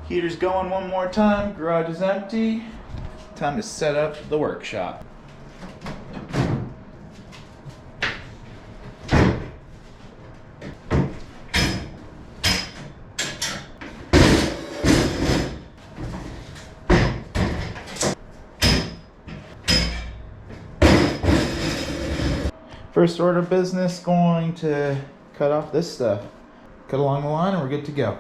Heater's going one more time, garage is empty. Time to set up the workshop. First order of business, going to cut off this stuff. Cut along the line and we're good to go.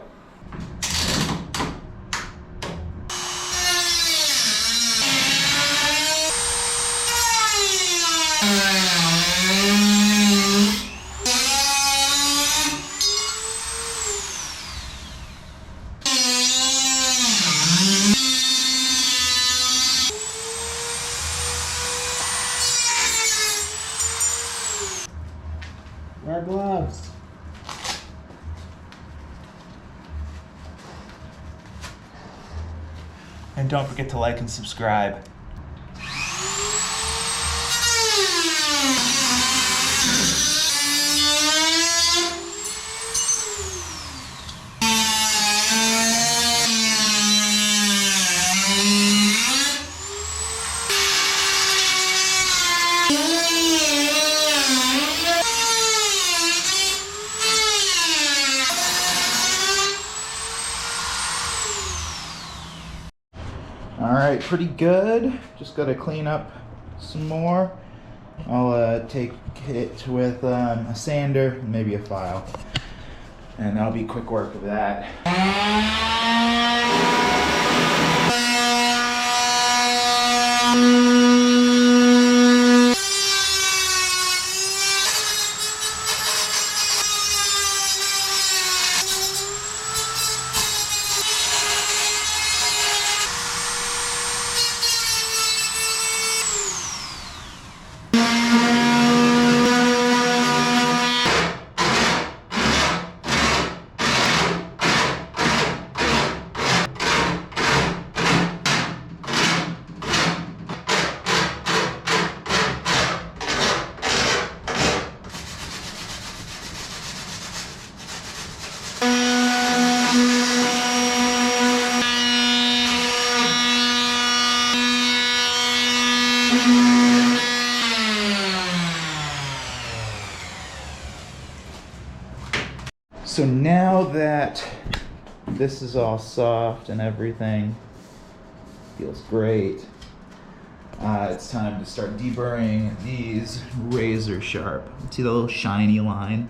Wear gloves. And don't forget to like and subscribe. Alright, pretty good. Just gotta clean up some more. I'll take it with a sander and maybe a file. And that'll be quick work of that. So now that this is all soft and everything feels great, it's time to start deburring these razor sharp. See the little shiny line?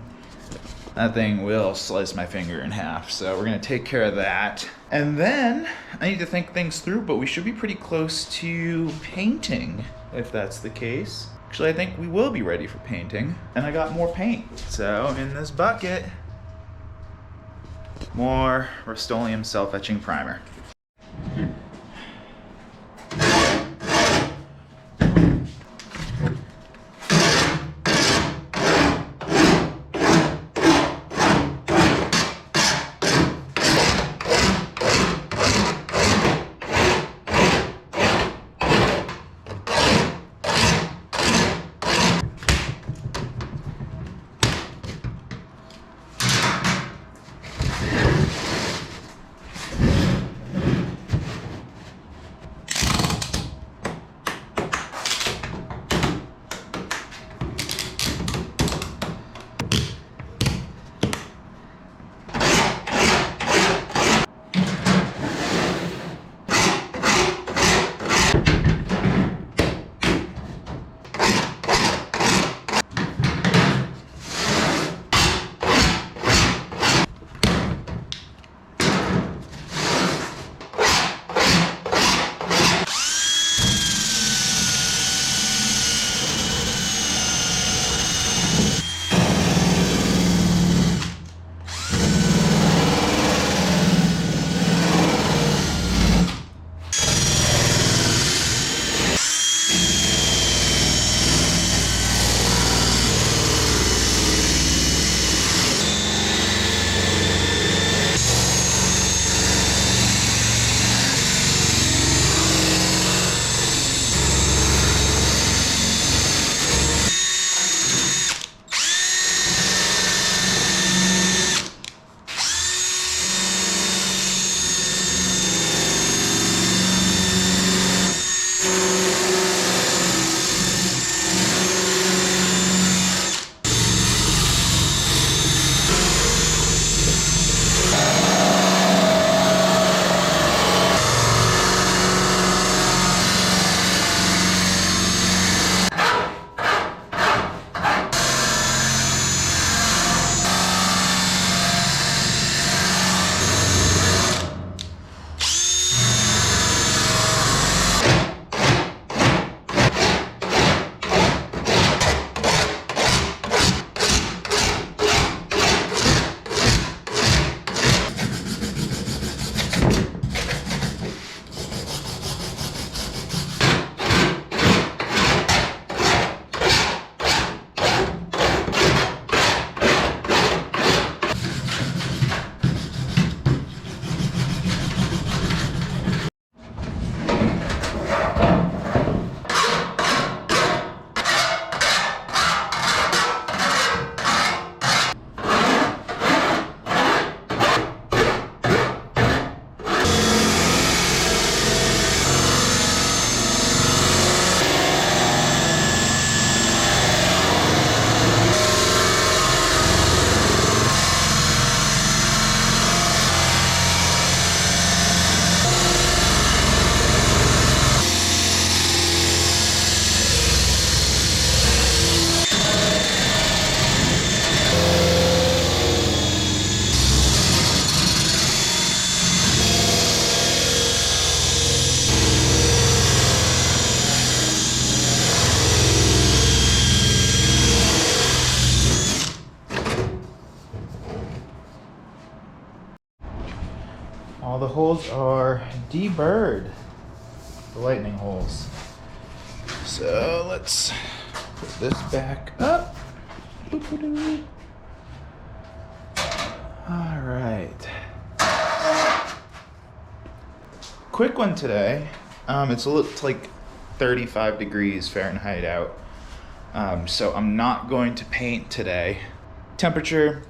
That thing will slice my finger in half, so we're gonna take care of that. And then I need to think things through, but we should be pretty close to painting, if that's the case. Actually, I think we will be ready for painting, and I got more paint. So in this bucket, more Rust-Oleum self-etching primer. holes are deburred, the lightning holes. So let's put this back up. All right. Quick one today. It's like 35 degrees Fahrenheit out. So I'm not going to paint today. Temperature,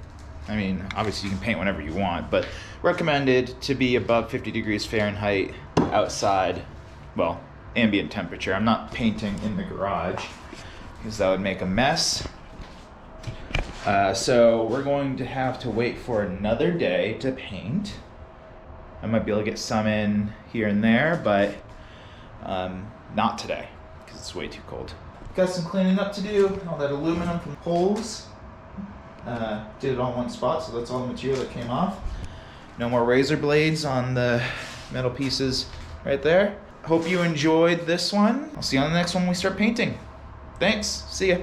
I mean, obviously you can paint whenever you want, but recommended to be above 50 degrees Fahrenheit outside, well, ambient temperature. I'm not painting in the garage because that would make a mess. So we're going to have to wait for another day to paint. I might be able to get some in here and there, but not today because it's way too cold. Got some cleaning up to do. All that aluminum from holes. Did it all in one spot, so that's all the material that came off. No more razor blades on the metal pieces right there. Hope you enjoyed this one. I'll see you on the next one when we start painting. Thanks. See ya.